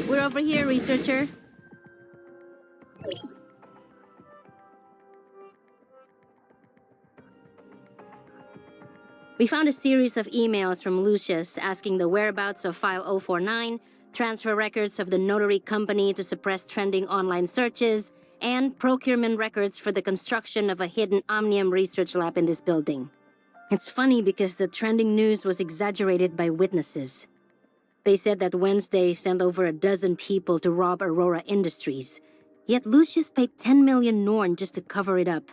We're over here, researcher. We found a series of emails from Lucius asking the whereabouts of File 049, transfer records of the notary company to suppress trending online searches, and procurement records for the construction of a hidden Omnium research lab in this building. It's funny because the trending news was exaggerated by witnesses. They said that Wednesday sent over a dozen people to rob Aurora Industries, yet Lucius paid 10 million Norn just to cover it up.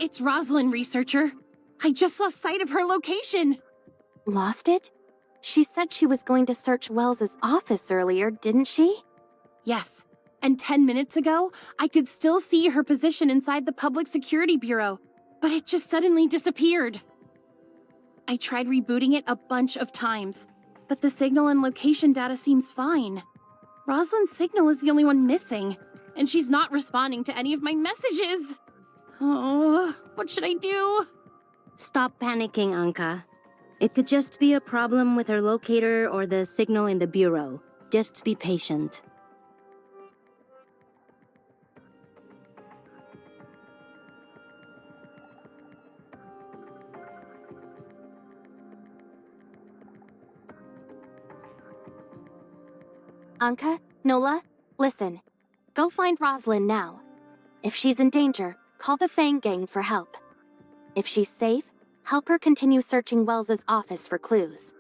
It's Rosalind, researcher. I just lost sight of her location. Lost it? She said she was going to search Wells's office earlier, didn't she? Yes. And 10 minutes ago, I could still see her position inside the Public Security Bureau, but it just suddenly disappeared. I tried rebooting it a bunch of times, but the signal and location data seems fine. Rosalind's signal is the only one missing, and she's not responding to any of my messages. Oh, what should I do? Stop panicking, Anka. It could just be a problem with her locator or the signal in the bureau. Just be patient. Anka, Nola, listen. Go find Rosalind now. If she's in danger, call the Fang Gang for help. If she's safe, help her continue searching Wells's office for clues.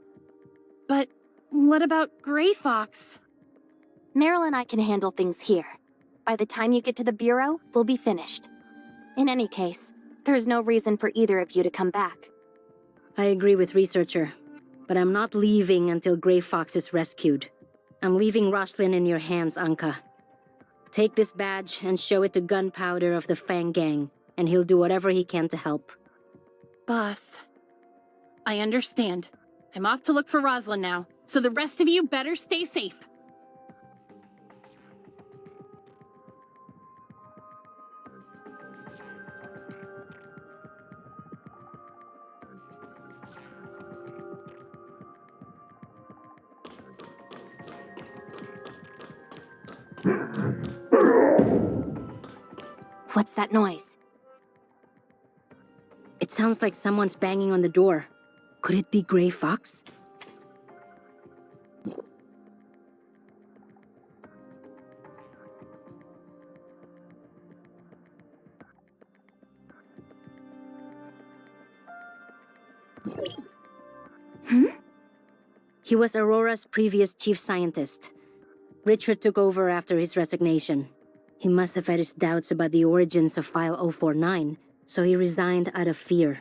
But what about Gray Fox? Meryl and I can handle things here. By the time you get to the Bureau, we'll be finished. In any case, there's no reason for either of you to come back. I agree with researcher, but I'm not leaving until Gray Fox is rescued. I'm leaving Roslyn in your hands, Anka. Take this badge and show it to Gunpowder of the Fang Gang, and he'll do whatever he can to help. Boss, I understand. I'm off to look for Rosalind now, so the rest of you better stay safe. What's that noise? It sounds like someone's banging on the door. Could it be Gray Fox? He was Aurora's previous chief scientist. Richard took over after his resignation. He must have had his doubts about the origins of File 049, so he resigned out of fear.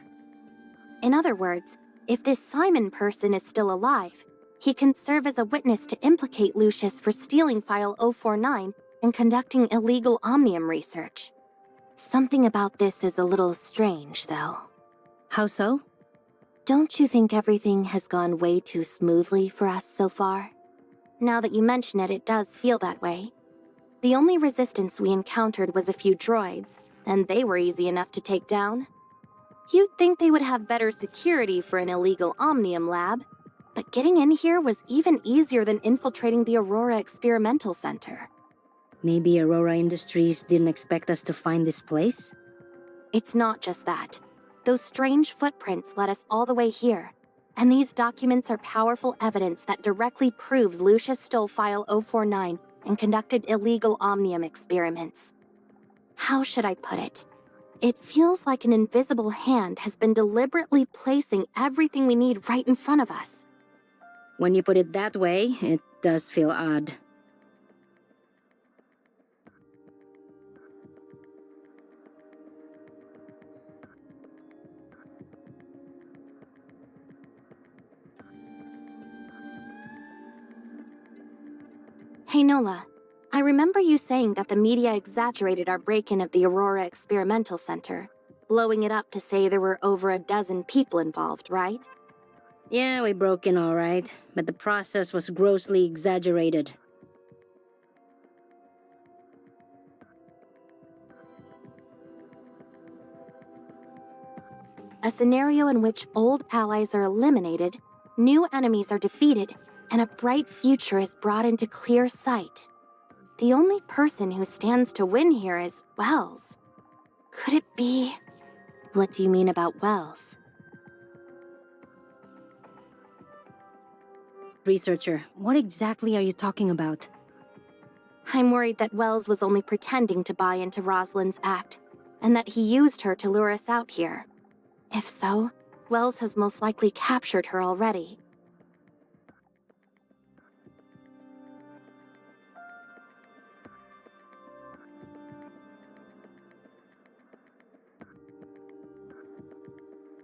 In other words, if this Simon person is still alive, he can serve as a witness to implicate Lucius for stealing File 049 and conducting illegal Omnium research. Something about this is a little strange, though. How so? Don't you think everything has gone way too smoothly for us so far? Now that you mention it, it does feel that way. The only resistance we encountered was a few droids, and they were easy enough to take down. You'd think they would have better security for an illegal Omnium lab, but getting in here was even easier than infiltrating the Aurora Experimental Center. Maybe Aurora Industries didn't expect us to find this place? It's not just that. Those strange footprints led us all the way here, and these documents are powerful evidence that directly proves Lucius stole File 049 and conducted illegal Omnium experiments. How should I put it? It feels like an invisible hand has been deliberately placing everything we need right in front of us. When you put it that way, it does feel odd. Hey Nola, I remember you saying that the media exaggerated our break-in of the Aurora Experimental Center, blowing it up to say there were over a dozen people involved, right? Yeah, we broke in all right, but the process was grossly exaggerated. a scenario in which old allies are eliminated, new enemies are defeated, and a bright future is brought into clear sight. The only person who stands to win here is Wells. Could it be? What do you mean about Wells? Researcher, what exactly are you talking about? I'm worried that Wells was only pretending to buy into Rosalind's act, and that he used her to lure us out here. If so, Wells has most likely captured her already.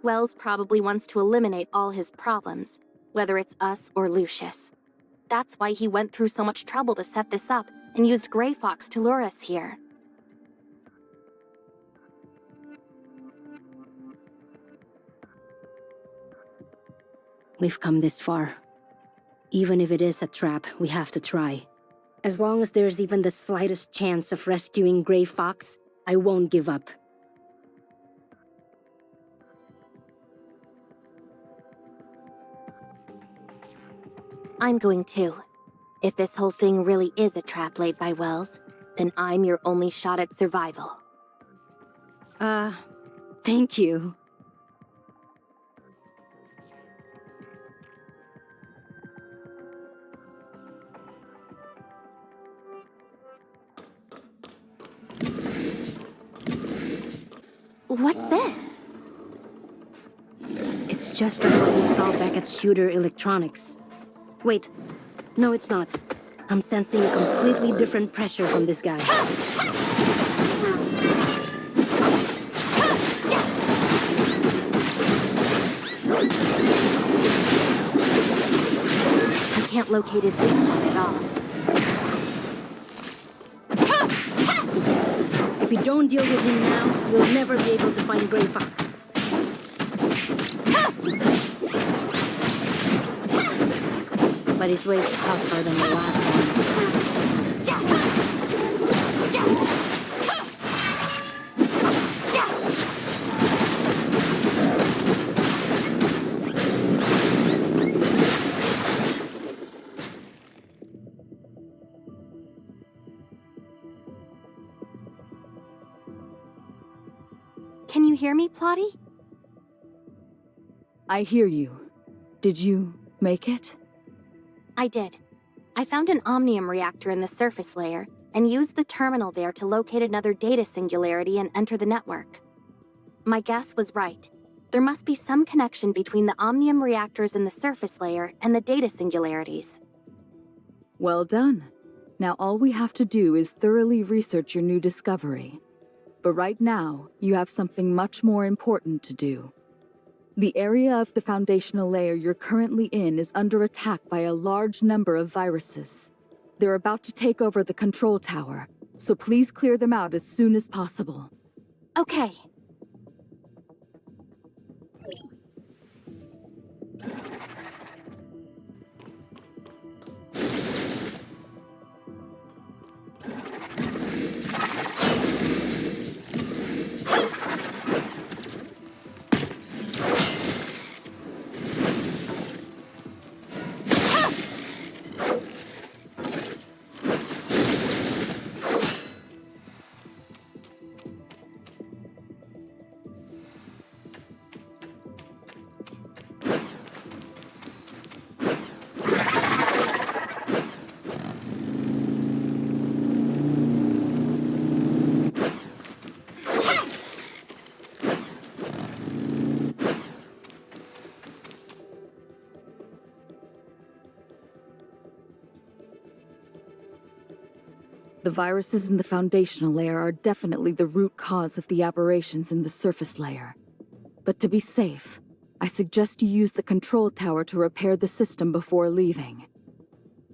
Wells probably wants to eliminate all his problems, whether it's us or Lucius. That's why he went through so much trouble to set this up and used Grey Fox to lure us here. We've come this far. Even if it is a trap, we have to try. As long as there's even the slightest chance of rescuing Grey Fox, I won't give up. I'm going too. If this whole thing really is a trap laid by Wells, then I'm your only shot at survival. Thank you. What's this? It's just like what we saw back at Shooter Electronics. Wait, no it's not. I'm sensing a completely different pressure from this guy. I can't locate his weak point at all. If we don't deal with him now, we'll never be able to find Grey Fox. But his way is tougher than the last one. Can you hear me, Plotty? I hear you. Did you make it? I did. I found an omnium reactor in the surface layer and used the terminal there to locate another data singularity and enter the network. My guess was right. There must be some connection between the omnium reactors in the surface layer and the data singularities. Well done. Now all we have to do is thoroughly research your new discovery. But right now, you have something much more important to do. The area of the foundational layer you're currently in is under attack by a large number of viruses. They're about to take over the control tower, so please clear them out as soon as possible. Okay. The viruses in the foundational layer are definitely the root cause of the aberrations in the surface layer. But to be safe, I suggest you use the control tower to repair the system before leaving.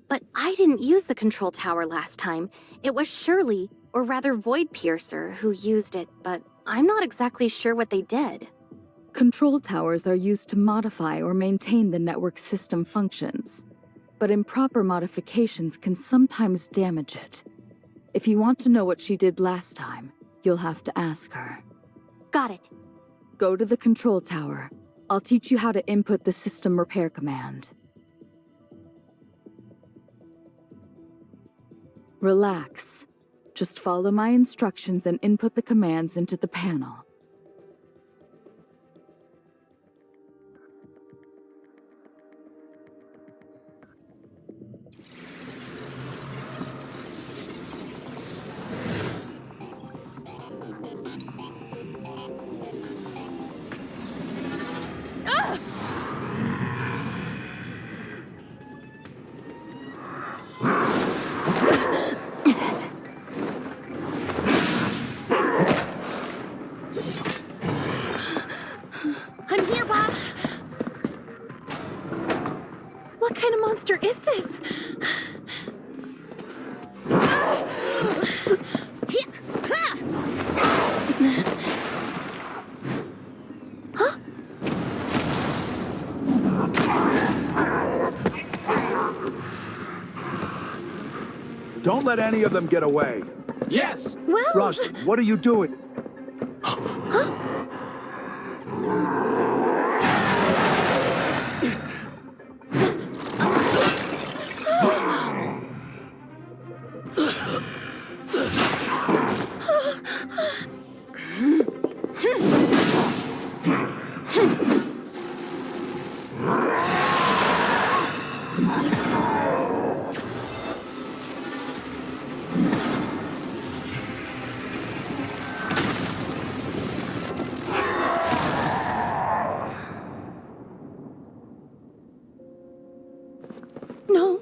But I didn't use the control tower last time. It was Shirley, or rather Void Piercer, who used it, but I'm not exactly sure what they did. Control towers are used to modify or maintain the network system functions, but improper modifications can sometimes damage it. If you want to know what she did last time, you'll have to ask her. Got it. Go to the control tower. I'll teach you how to input the system repair command. Relax. Just follow my instructions and input the commands into the panel. I'm here, boss! What kind of monster is this? Huh? Don't let any of them get away. Yes! Wells! Rosalind, what are you doing? No,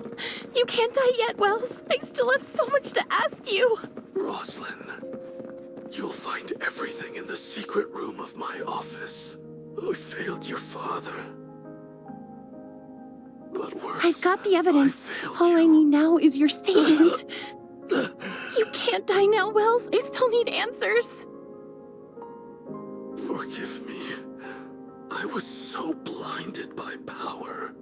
you can't die yet, Wells. I still have so much to ask you. Rosalind, you'll find everything in the secret room of my office. I failed your father. But worse, I've got the evidence. I failed All I you. need now is your statement. You can't die now, Wells. I still need answers. Forgive me. I was so blinded by power.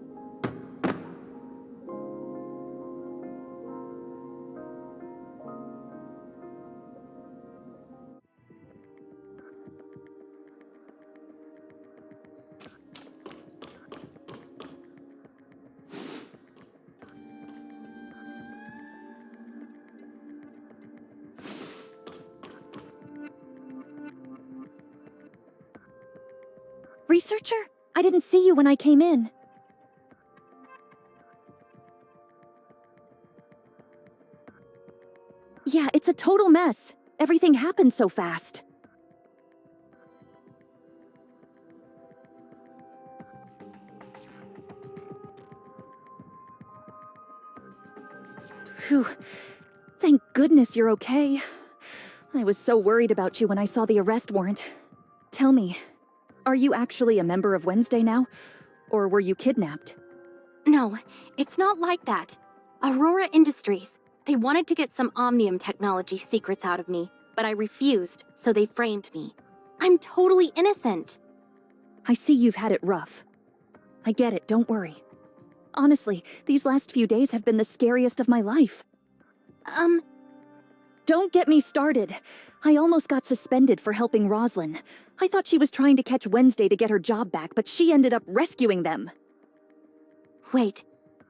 Researcher? I didn't see you when I came in. Yeah, it's a total mess. Everything happened so fast. Phew. Thank goodness you're okay. I was so worried about you when I saw the arrest warrant. Tell me, are you actually a member of Wednesday now? Or were you kidnapped? No, it's not like that. Aurora Industries. They wanted to get some Omnium technology secrets out of me, but I refused, so they framed me. I'm totally innocent. I see you've had it rough. I get it, don't worry. Honestly, these last few days have been the scariest of my life. Don't get me started. I almost got suspended for helping Rosalind. I thought she was trying to catch Wednesday to get her job back, but she ended up rescuing them. Wait,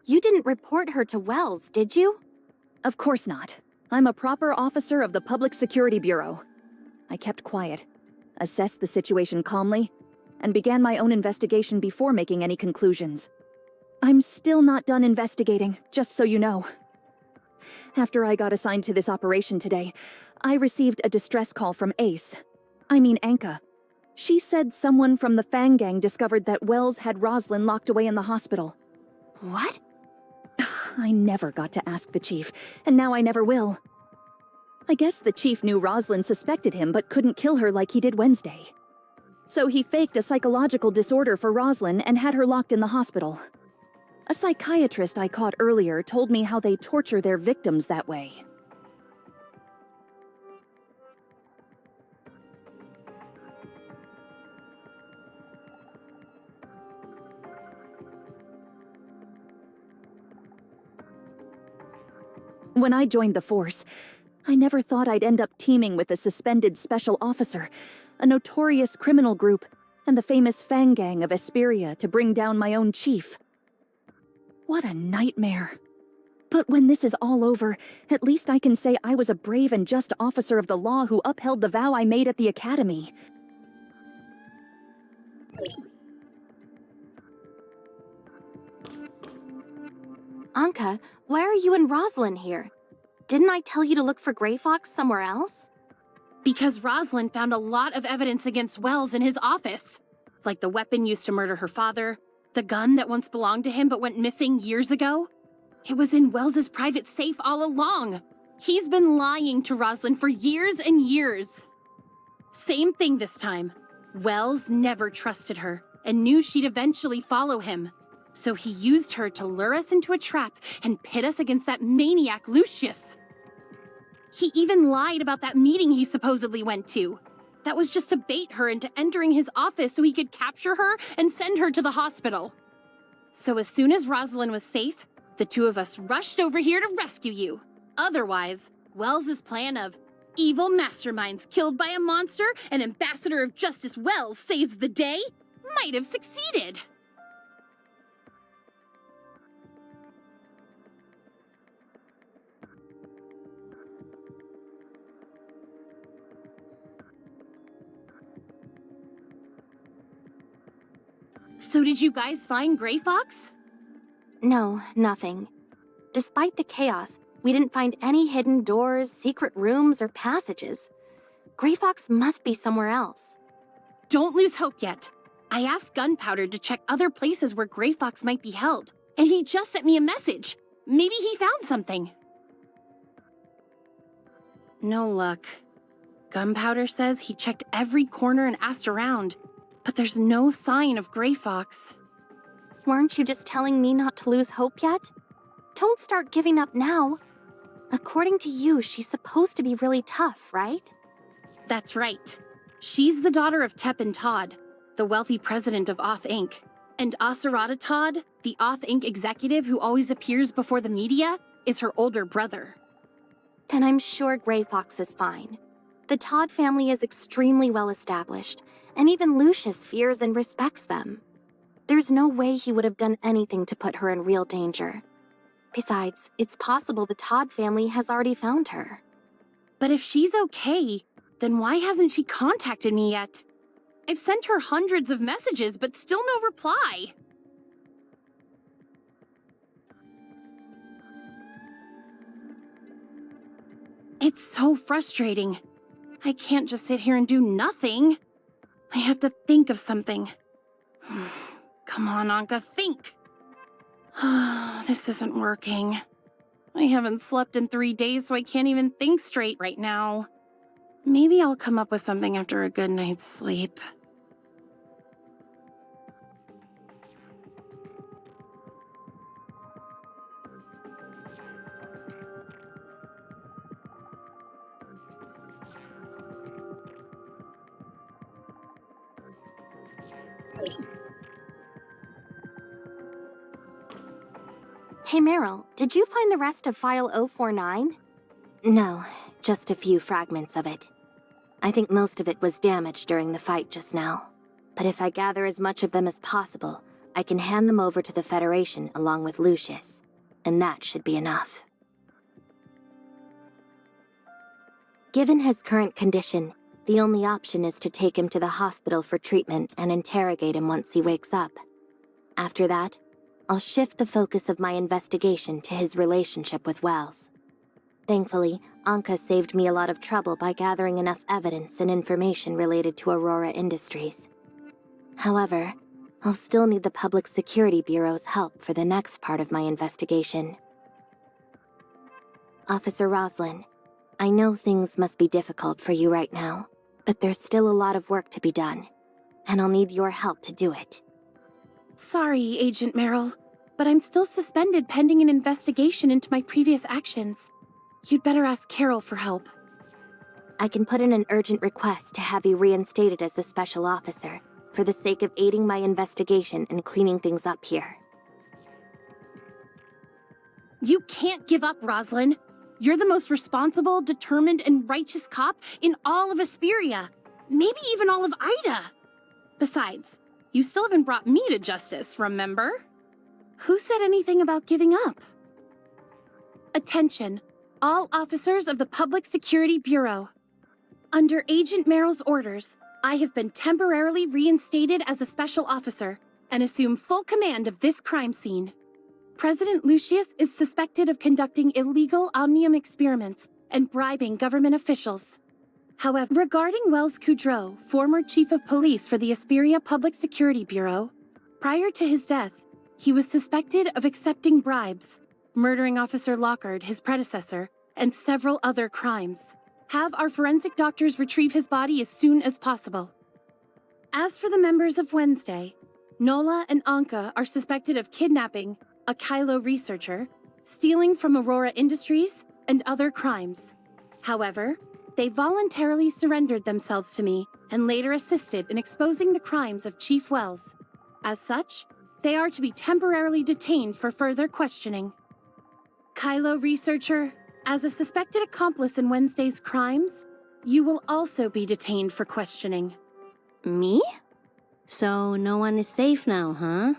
you didn't report her to Wells, did you? Of course not. I'm a proper officer of the Public Security Bureau. I kept quiet, assessed the situation calmly, and began my own investigation before making any conclusions. I'm still not done investigating, just so you know. After I got assigned to this operation today, I received a distress call from Anka. She said someone from the Fang Gang discovered that Wells had Rosalind locked away in the hospital. What? I never got to ask the chief, and now I never will. I guess the chief knew Rosalind suspected him but couldn't kill her like he did Wednesday. So he faked a psychological disorder for Rosalind and had her locked in the hospital. A psychiatrist I caught earlier told me how they torture their victims that way. When I joined the force, I never thought I'd end up teaming with a suspended special officer, a notorious criminal group and the famous Fang Gang of Esperia to bring down my own chief. What a nightmare. But when this is all over, at least I can say I was a brave and just officer of the law who upheld the vow I made at the academy. Anka, why are you and Rosalind here? Didn't I tell you to look for Grey Fox somewhere else? Because Rosalind found a lot of evidence against Wells in his office. Like the weapon used to murder her father, the gun that once belonged to him but went missing years ago. It was in Wells's private safe all along. He's been lying to Rosalind for years and years. Same thing this time. Wells never trusted her and knew she'd eventually follow him. So he used her to lure us into a trap and pit us against that maniac Lucius. He even lied about that meeting he supposedly went to. That was just to bait her into entering his office so he could capture her and send her to the hospital. So as soon as Rosalind was safe, the two of us rushed over here to rescue you. Otherwise, Wells's plan of evil masterminds killed by a monster and Ambassador of Justice Wells saves the day might have succeeded. So did you guys find Grey Fox? No, nothing. Despite the chaos, we didn't find any hidden doors, secret rooms, or passages. Grey Fox must be somewhere else. Don't lose hope yet. I asked Gunpowder to check other places where Grey Fox might be held, and he just sent me a message. Maybe he found something. No luck. Gunpowder says he checked every corner and asked around, but there's no sign of Grey Fox. Weren't you just telling me not to lose hope yet? Don't start giving up now. According to you, she's supposed to be really tough, right? That's right. She's the daughter of Tep Todd, the wealthy president of Oth Inc. And Aserata Todd, the Oth Inc. executive who always appears before the media, is her older brother. Then I'm sure Grey Fox is fine. The Todd family is extremely well established, and even Lucius fears and respects them. There's no way he would have done anything to put her in real danger. Besides, it's possible the Todd family has already found her. But if she's okay, then why hasn't she contacted me yet? I've sent her hundreds of messages, but still no reply. It's so frustrating. I can't just sit here and do nothing. I have to think of something. Come on, Anka, think! This isn't working. I haven't slept in 3 days, so I can't even think straight right now. Maybe I'll come up with something after a good night's sleep. Hey Meryl, did you find the rest of File 049? No, just a few fragments of it. I think most of it was damaged during the fight just now. But if I gather as much of them as possible, I can hand them over to the Federation along with Lucius. And that should be enough. Given his current condition, the only option is to take him to the hospital for treatment and interrogate him once he wakes up. After that, I'll shift the focus of my investigation to his relationship with Wells. Thankfully, Anka saved me a lot of trouble by gathering enough evidence and information related to Aurora Industries. However, I'll still need the Public Security Bureau's help for the next part of my investigation. Officer Roslin, I know things must be difficult for you right now, but there's still a lot of work to be done, and I'll need your help to do it. Sorry, Agent Meryl, but I'm still suspended pending an investigation into my previous actions. You'd better ask Carol for help. I can put in an urgent request to have you reinstated as a special officer, for the sake of aiding my investigation and cleaning things up here. You can't give up, Roslyn. You're the most responsible, determined, and righteous cop in all of Esperia. Maybe even all of Ida. Besides, you still haven't brought me to justice, remember? Who said anything about giving up? Attention, all officers of the Public Security Bureau. Under Agent Merrill's orders, I have been temporarily reinstated as a special officer and assume full command of this crime scene. President Lucius is suspected of conducting illegal omnium experiments and bribing government officials. However, regarding Wells Kudrow, former chief of police for the Asperia Public Security Bureau, prior to his death, he was suspected of accepting bribes, murdering Officer Lockhart, his predecessor, and several other crimes. Have our forensic doctors retrieve his body as soon as possible. As for the members of Wednesday, Nola and Anka are suspected of kidnapping a Kylo researcher, stealing from Aurora Industries, and other crimes. However, they voluntarily surrendered themselves to me and later assisted in exposing the crimes of Chief Wells. As such, they are to be temporarily detained for further questioning. Kylo researcher, as a suspected accomplice in Wednesday's crimes, you will also be detained for questioning. Me? So no one is safe now, huh?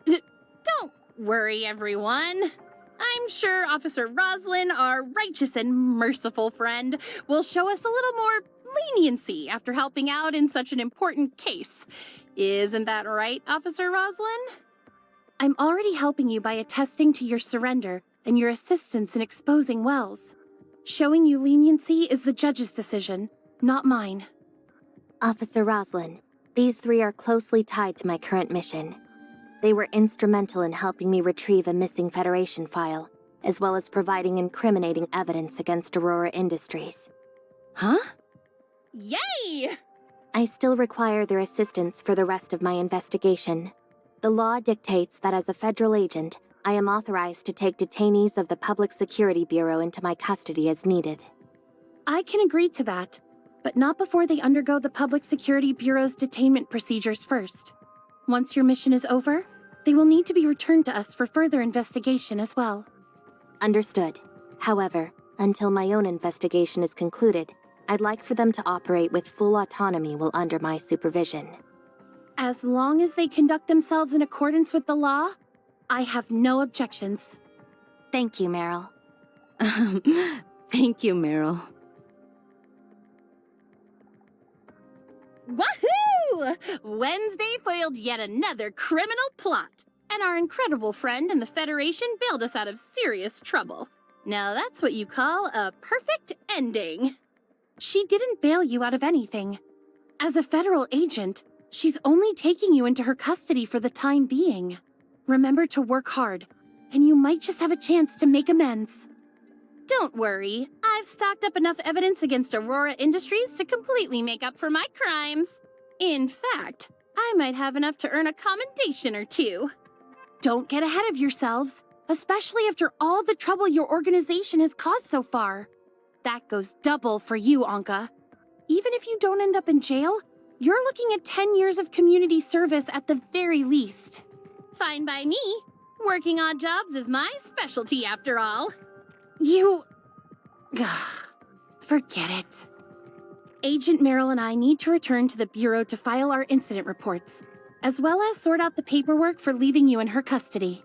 Don't worry, everyone. I'm sure Officer Roslyn, our righteous and merciful friend, will show us a little more leniency after helping out in such an important case. Isn't that right, Officer Roslyn? I'm already helping you by attesting to your surrender and your assistance in exposing Wells. Showing you leniency is the judge's decision, not mine. Officer Roslyn, these three are closely tied to my current mission. They were instrumental in helping me retrieve a missing Federation file, as well as providing incriminating evidence against Aurora Industries. Huh? Yay! I still require their assistance for the rest of my investigation. The law dictates that as a federal agent, I am authorized to take detainees of the Public Security Bureau into my custody as needed. I can agree to that, but not before they undergo the Public Security Bureau's detainment procedures first. Once your mission is over, they will need to be returned to us for further investigation as well. Understood. However, until my own investigation is concluded, I'd like for them to operate with full autonomy while under my supervision. As long as they conduct themselves in accordance with the law, I have no objections. Thank you, Meryl. Thank you, Meryl. Woohoo! Wednesday foiled yet another criminal plot, and our incredible friend in the Federation bailed us out of serious trouble. Now that's what you call a perfect ending. She didn't bail you out of anything. As a federal agent, she's only taking you into her custody for the time being. Remember to work hard, and you might just have a chance to make amends. Don't worry, I've stocked up enough evidence against Aurora Industries to completely make up for my crimes. In fact, I might have enough to earn a commendation or two. Don't get ahead of yourselves, especially after all the trouble your organization has caused so far. That goes double for you, Anka. Even if you don't end up in jail, you're looking at 10 years of community service at the very least. Fine by me. Working odd jobs is my specialty after all. Forget it. Agent Merrill and I need to return to the Bureau to file our incident reports, as well as sort out the paperwork for leaving you in her custody.